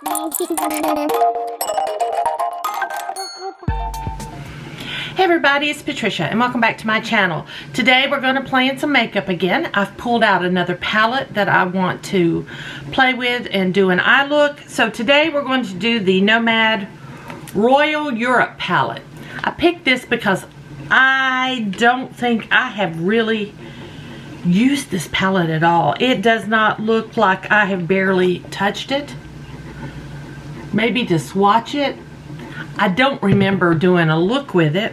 Hey everybody, it's Patricia and welcome back to my channel. Today we're going to play in some makeup again. I've pulled out another palette that I want to play with and do an eye look. So today we're going to do the Nomad Royal Europe palette. I picked this because I don't think I have really used this palette at all. It does not look like I have barely touched it. Maybe to swatch it. I don't remember doing a look with it,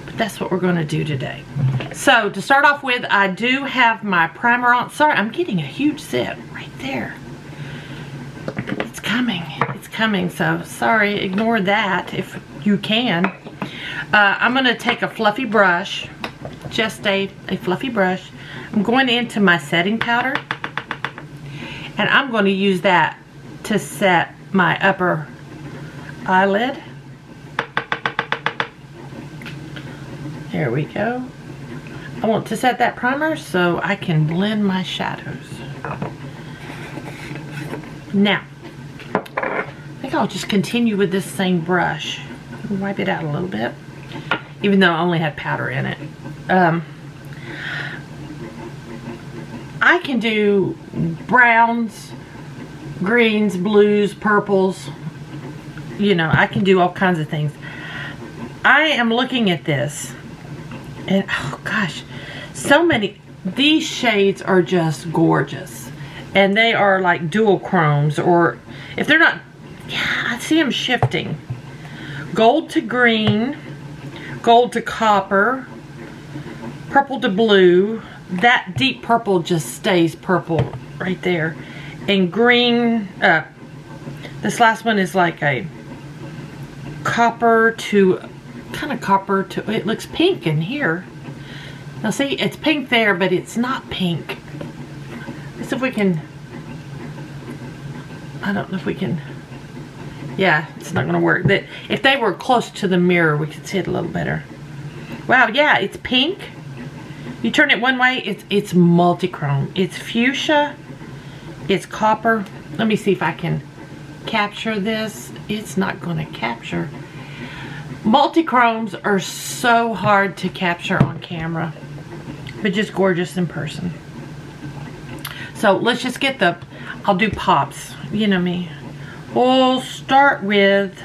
but that's what we're going to do today. So to start off with, I do have my primer on. Sorry, I'm getting a huge zit right there. It's coming. It's coming. So sorry, ignore that if you can. I'm going to take a fluffy brush, just a fluffy brush. I'm going into my setting powder, and I'm going to use that to set my upper eyelid. There we go. I want to set that primer so I can blend my shadows. Now, I think I'll just continue with this same brush. Wipe it out a little bit, even though I only had powder in it. I can do browns, greens, blues, purples. You know, I can do all kinds of things. I am looking at this and oh gosh, so many. These shades are just gorgeous, and they are like dual chromes, or if they're not, yeah, I see them shifting. Gold to green, gold to copper, purple to blue. That deep purple just stays purple right there. And green, this last one is like a copper to, kind of copper to, it looks pink in here. Now see, it's pink there, but it's not pink. Let's see if we can, I don't know if we can, yeah, it's not gonna work. That if they were close to the mirror, we could see it a little better. Wow, yeah, it's pink. You turn it one way, it's multi-chrome. It's fuchsia, it's copper. Let me see if I can capture this. It's not going to capture. Multi-chromes are so hard to capture on camera, but just gorgeous in person. So let's just get the, I'll do pops. You know me. We'll start with,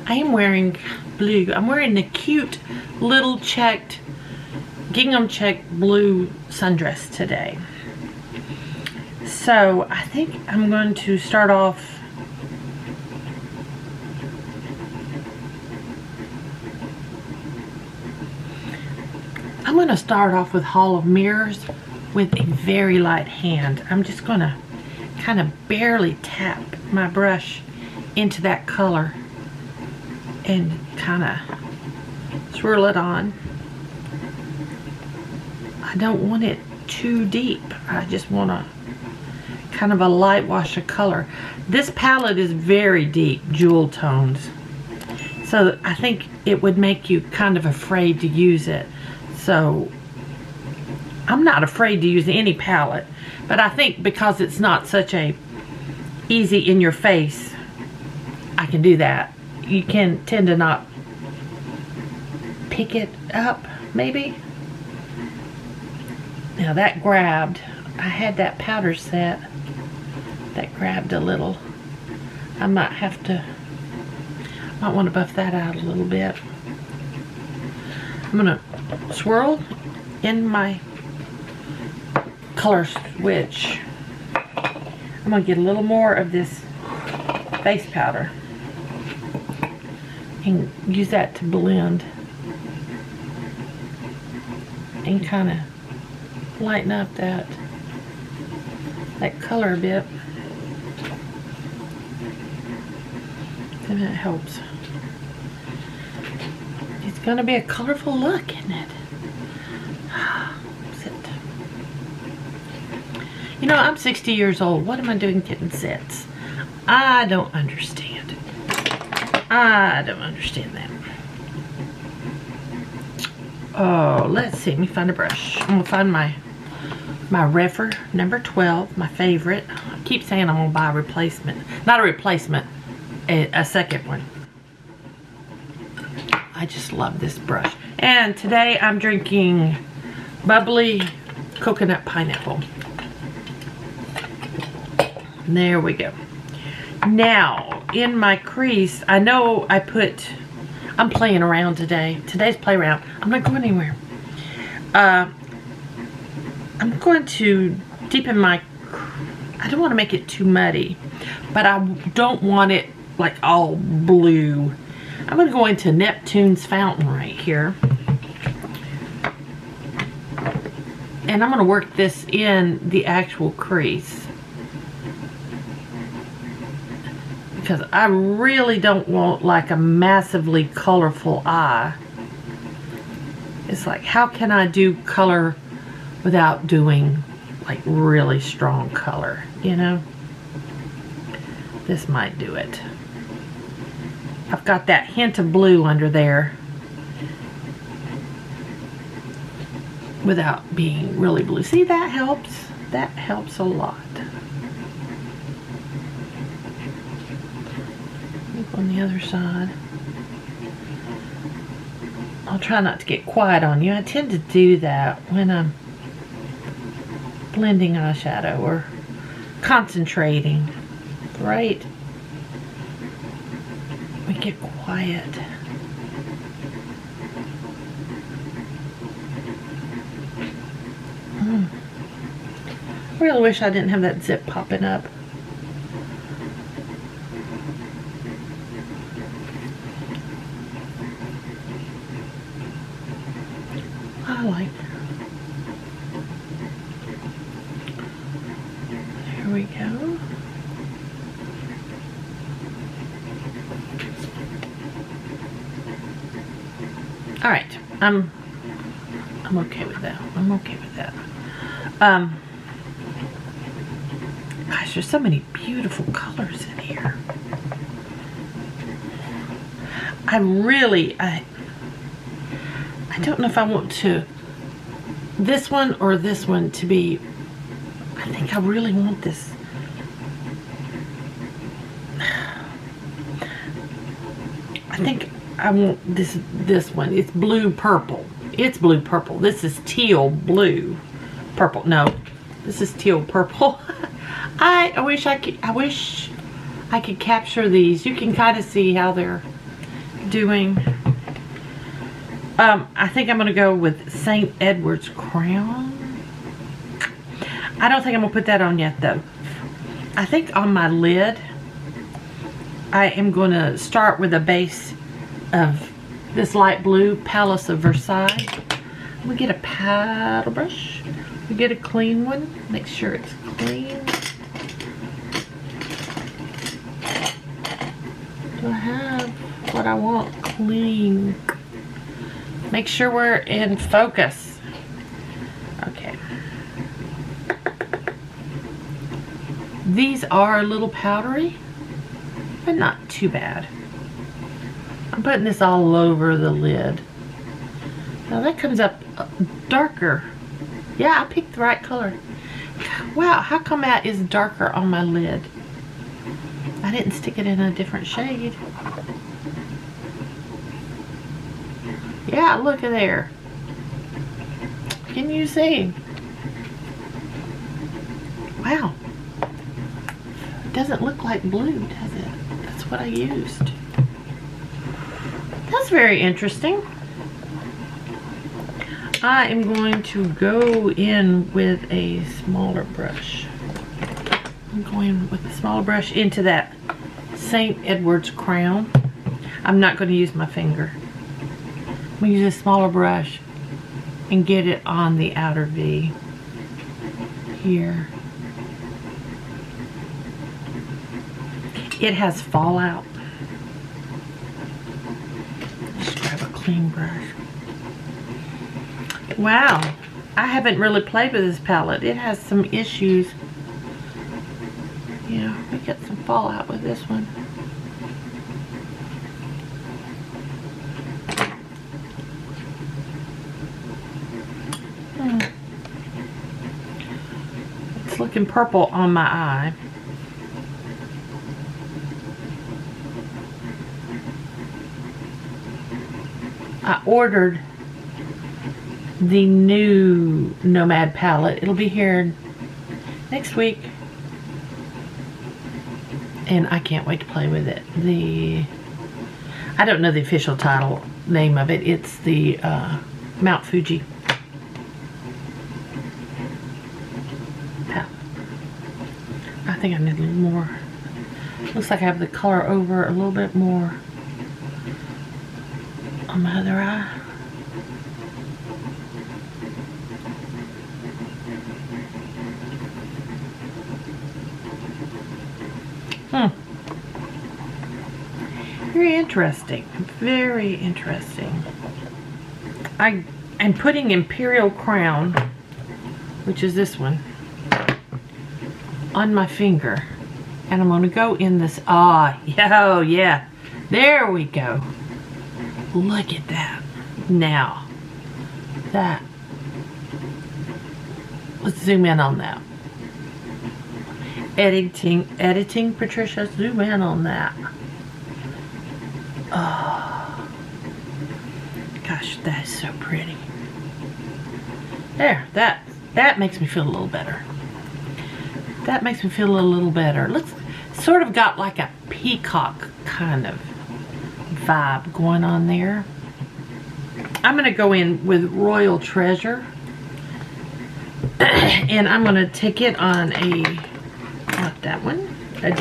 I am wearing blue. I'm wearing the cute little checked, gingham check blue sundress today. So I think I'm going to start off with Hall of Mirrors with a very light hand. I'm just going to kind of barely tap my brush into that color and kind of swirl it on. I don't want it too deep. I just want a kind of a light wash of color. This palette is very deep jewel tones, so I think it would make you kind of afraid to use it. So I'm not afraid to use any palette, but I think because it's not such a easy in your face, I can do that. You can tend to not pick it up, maybe. Now that grabbed, I had that powder set, that grabbed a little. I might have to, might want to buff that out a little bit. I'm going to swirl in my color switch. I'm going to get a little more of this face powder and use that to blend and kind of lighten up that color a bit, and that helps. It's going to be a colorful look, isn't it? Sit. You know, I'm 60 years old. What am I doing getting sets? I don't understand. I don't understand that. Oh, let's see. Let me find a brush. I'm going to find my Refer number 12, my favorite. keep saying I'm gonna buy a replacement. Not a replacement, a second one. I just love this brush. And today I'm drinking bubbly coconut pineapple. There we go. Now, in my crease, I know I'm playing around today. Today's play around. I'm not going anywhere. I'm going to deepen my, I don't want to make it too muddy, but I don't want it like all blue. I'm going to go into Neptune's Fountain right here. And I'm going to work this in the actual crease. Because I really don't want like a massively colorful eye. It's like, how can I do color without doing like really strong color, you know? This might do it. I've got that hint of blue under there without being really blue. See, that helps. That helps a lot. On the other side. I'll try not to get quiet on you. I tend to do that when I'm blending eyeshadow or concentrating, right? We get quiet. I really wish I didn't have that zip popping up. I like that. There we go. All right, I'm okay with that. I'm okay with that. Gosh, there's so many beautiful colors in here. I don't know if I want to this one or this one to be. I think I really want this. I think I want this one. It's blue purple. It's blue purple. This is teal blue purple. No, this is teal purple. I wish I could capture these. You can kind of see how they're doing. I think I'm going to go with St. Edward's Crown. I don't think I'm going to put that on yet, though. I think on my lid, I am going to start with a base of this light blue Palace of Versailles. We get a paddle brush. We get a clean one. Make sure it's clean. Do I have what I want? Clean. Make sure we're in focus. Okay. These are a little powdery, but not too bad. I'm putting this all over the lid. Now that comes up darker. Yeah, I picked the right color. Wow, how come that is darker on my lid? I didn't stick it in a different shade. Yeah, look at there. Can you see? Wow. It doesn't look like blue, does it? That's what I used. That's very interesting. I am going to go in with a smaller brush. I'm going with a smaller brush into that St. Edward's Crown. I'm not going to use my finger. I'm going to use a smaller brush and get it on the outer V here. It has fallout. Just grab a clean brush. Wow, I haven't really played with this palette. It has some issues. Yeah, we get some fallout with this one. It's looking purple on my eye. I ordered the new Nomad palette. It'll be here next week. And I can't wait to play with it. I don't know the official name of it. It's the Mount Fuji palette. I think I need a little more. Looks like I have the color over a little bit more on my other eye. Very interesting. Very interesting. I am putting Imperial Crown, which is this one, on my finger. And I'm going to go in this. Oh, yeah. There we go. Look at that. Now, that. Let's zoom in on that. Editing, Patricia, zoom in on that. Oh, gosh, that is so pretty. There, that makes me feel a little better. That makes me feel a little better. Looks sort of got like a peacock kind of vibe going on there. I'm going to go in with Royal Treasure. And I'm going to take it on not that one, a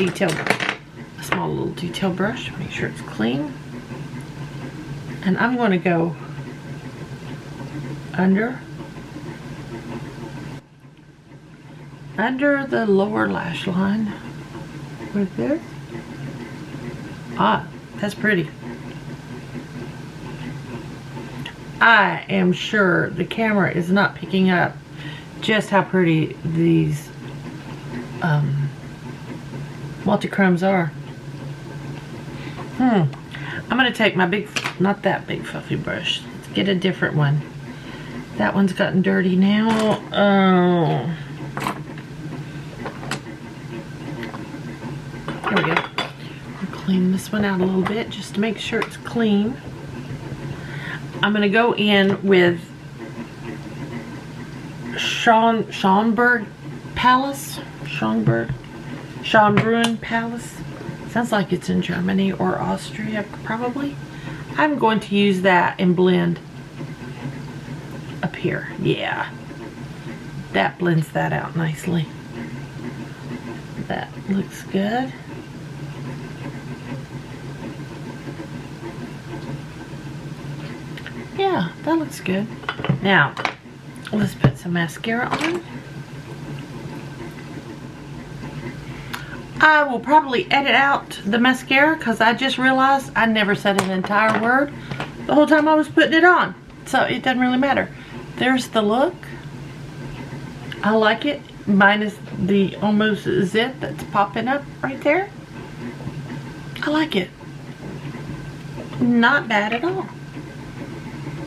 small little detail brush. Make sure it's clean. And I'm going to go under the lower lash line with this. Ah, that's pretty. I am sure the camera is not picking up just how pretty these multi-chromes are. I'm going to take my not that big fluffy brush. Let's get a different one. That one's gotten dirty now. Oh. There we go. I'll clean this one out a little bit just to make sure it's clean. I'm going to go in with Schönbrunn Palace. Sounds like it's in Germany or Austria, probably. I'm going to use that and blend up here. Yeah. That blends that out nicely. That looks good. Yeah, that looks good. Now, let's put some mascara on. I will probably edit out the mascara because I just realized I never said an entire word the whole time I was putting it on. So it doesn't really matter. There's the look. I like it. Minus the almost zit that's popping up right there. I like it. Not bad at all.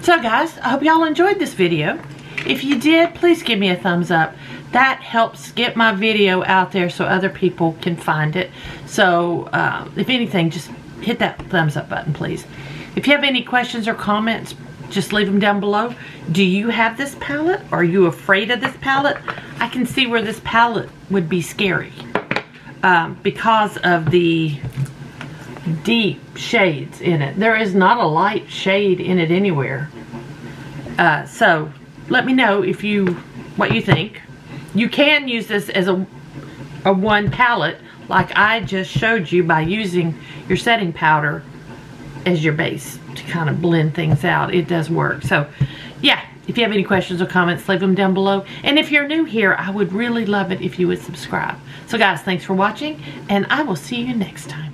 So guys, I hope y'all enjoyed this video. If you did, please give me a thumbs up. That helps get my video out there so other people can find it. So if anything, just hit that thumbs up button, please. If you have any questions or comments, just leave them down below. Do you have this palette? Are you afraid of this palette? I can see where this palette would be scary because of the deep shades in it. There is not a light shade in it anywhere. So let me know what you think. You can use this as a one palette like I just showed you by using your setting powder as your base to kind of blend things out. It does work. So yeah, if you have any questions or comments, leave them down below. And if you're new here, I would really love it if you would subscribe. So guys, thanks for watching, and I will see you next time.